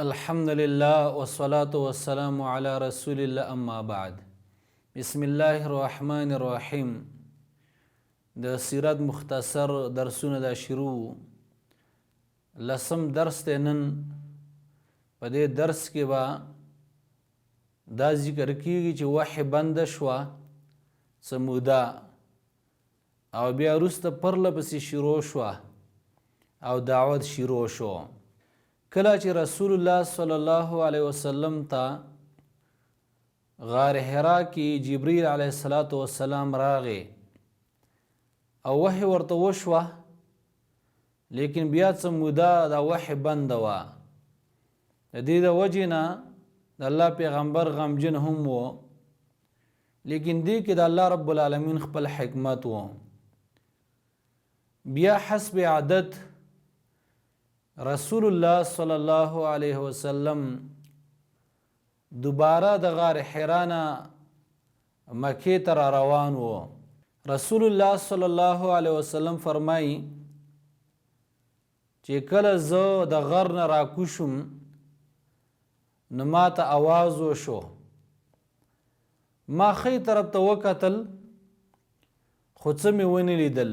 الحمد لله والصلاة والسلام على رسول الله اما بعد. بسم الله الرحمن الرحیم. د سیرت مختصر درسونه دا شروع. لسم درس دی نن. په دې درس کې به دا ذکر کیږي چې وحی بند شوه څه موده او بیا وروسته پرله پسې شروع شوه او دعوت شروع شو. کله چې رسول الله صلی الله علیه وسلم ته غار حرا کې جبرئیل علیه السلام راغی او وحی ورته وشوه، لیکن بیا څه موده دا وحی بنده وه. د دې د وجې نه د الله پیغمبر غمجن هم و، لیکن دې کې د الله رب العالمین خپل حکمت و. بیا حسب عادت رسول الله صلی الله علیه وسلم دوباره د غار حرا نه مکې ته را روان و. رسول الله صلی الله علیه وسلم فرمایي چې کله زه د غر نه راکوشم نو ما ته آواز وشو. ما ښی طرف ته وکتل خو څه مې ونه لیدل.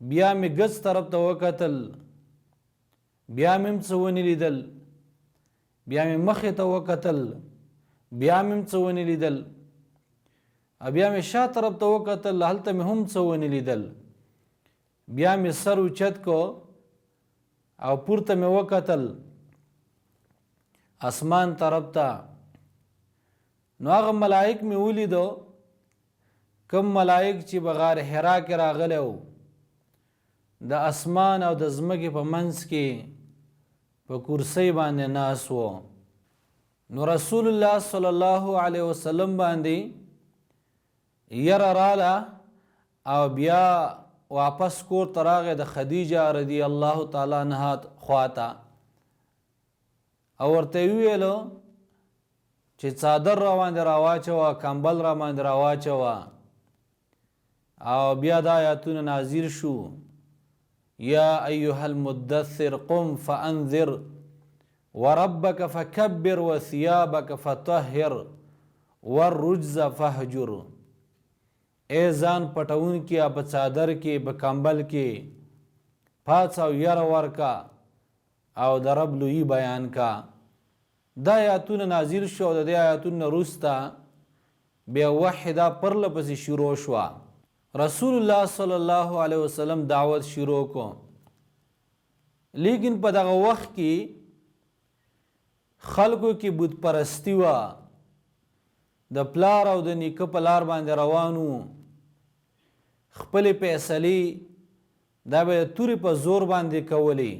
بیا مې ګس طرف ته وکتل، بیا مې څه ونه لیدل. بیا مې مخې ته وکتل، بیا مې څه ونه لیدل. بیا مې شا طرف ته وکتل، هلته مې هم څه ونه لیدل. بیا مې سر اوچت کو او پورته مې وکتل اسمان طرف ته. نو هغه ملائک مې ولیدو، کم ملائک چې په غار حرا کې راغلی و، د اسمان او د ځمکې په منځ کې په کرسۍ باندې ناست و. نو رسول الله صلی الله علیه وسلم باندې یره راله او بیا واپس کور ته راغی د خدیجه رضی الله تعالی عنها خواته او ورته ویلو چې څادر را باندې راواچوه، کمبل را باندې راواچوه. او بیا دا آیاتونه نازل شو: یا ایها المدثر قم فانذر وربک فکبر وثیابک فطهر والرجز فهجر. ای ځان پټون کې، په څادر کې، په کمبل کې پاڅه او یره ورکا او د رب لویي بیان کا. دا آیاتونه نازل شو او د دې آیاتونه وروسته بیا وحی دا پرله پسې شروع شوه. رسول الله صلی الله علیه وسلم دعوت شروع کو، لیکن په دغه وخت کې خلکو کې بت پرستی وه. د پلار او د نیکه په لار باندې روانو، خپلې فیصلې دا به د تورې په زور باندې کولی.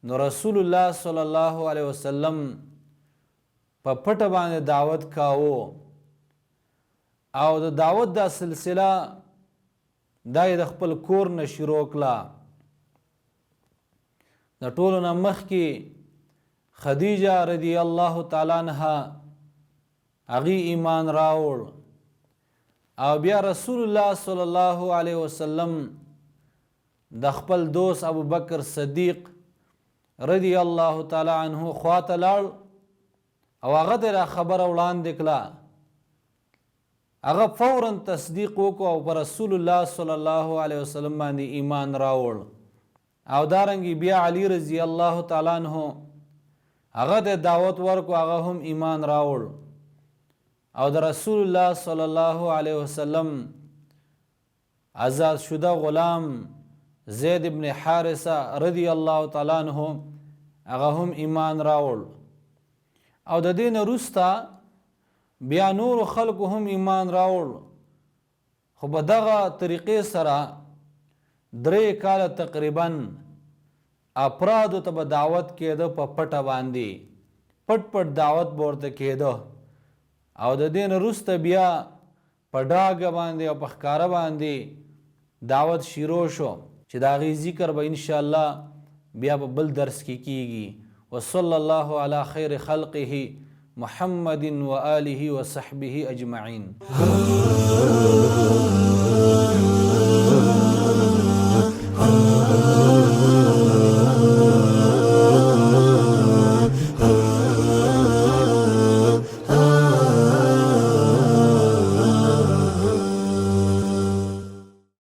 نو رسول الله صلی الله علیه وسلم په پټه باندې دعوت کاوه او د دعوت دا سلسله دا یې د خپل کور نه شروع کړه. د ټولو نه مخکې خدیجه رضی الله تعالی عنها هغې ایمان راوړ او بیا رسول الله صلی الله علیه وسلم د خپل دوست ابوبکر صدیق رضی الله تعالی عنه خواته لاړ او هغه ته دا خبره وړاندې کړه. هغه فوراً تصدیق وکړو او پر رسول الله صلی الله علیه وسلم باندې ایمان راوړ. او دارنګې بیا علی رضی الله تعالی عنه هغه ته دعوت ورکړو، هغه هم ایمان راوړ. او د رسول الله صلی الله علیه وسلم آزاد شده غلام زید ابن حارثه رضی الله تعالی عنه هغه هم ایمان راوړ. او د دې نه وروسته بیا نورو خلکو هم ایمان راوړ. خو په دغه طریقې سره 3 کاله تقریبا افرادو ته به دعوت کېده، په پټه باندې پټ پټ دعوت به ورته کېده. او د دې نه وروسته بیا په ډاګه باندې او په ښکاره باندې دعوت شروع شو چې د هغې ذکر به انشاءالله بیا په بل درس کې کیږي. وصلی الله علی خیر خلقه محمد و آله و صحبه اجمعین.